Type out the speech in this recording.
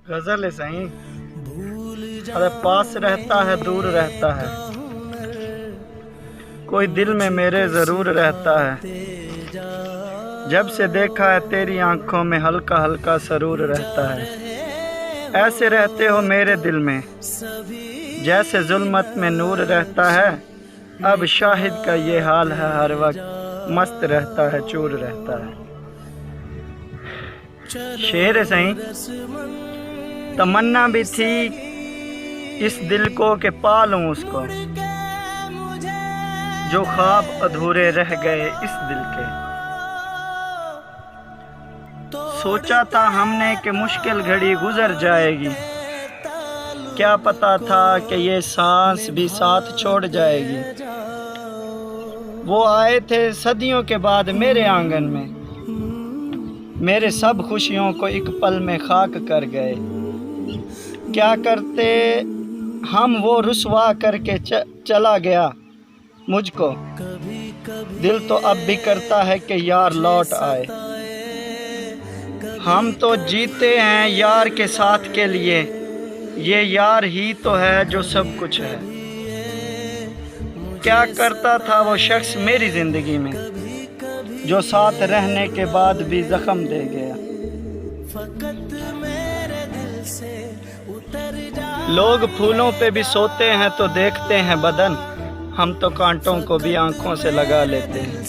غزل ہے صحیح. ارے پاس رہتا ہے دور رہتا ہے، کوئی دل میں میرے ضرور رہتا ہے. جب سے دیکھا ہے تیری آنکھوں میں ہلکا ہلکا سرور رہتا ہے. ایسے رہتے ہو میرے دل میں جیسے ظلمت میں نور رہتا ہے. اب شاہد کا یہ حال ہے، ہر وقت مست رہتا ہے، چور رہتا ہے. شعر ہے صحیح. تمنا بھی تھی اس دل کو کہ پالوں اس کو، جو خواب ادھورے رہ گئے اس دل کے. سوچا تھا ہم نے کہ مشکل گھڑی گزر جائے گی، کیا پتا تھا کہ یہ سانس بھی ساتھ چھوڑ جائے گی. وہ آئے تھے صدیوں کے بعد میرے آنگن میں، میرے سب خوشیوں کو ایک پل میں خاک کر گئے. کیا کرتے ہم وہ رسوا کر کے چلا گیا مجھ کو. دل تو اب بھی کرتا ہے کہ یار لوٹ آئے. ہم تو جیتے ہیں یار کے ساتھ کے لیے، یہ یار ہی تو ہے جو سب کچھ ہے. کیا کرتا تھا وہ شخص میری زندگی میں، جو ساتھ رہنے کے بعد بھی زخم دے گیا. لوگ پھولوں پہ بھی سوتے ہیں تو دیکھتے ہیں بدن، ہم تو کانٹوں کو بھی آنکھوں سے لگا لیتے ہیں.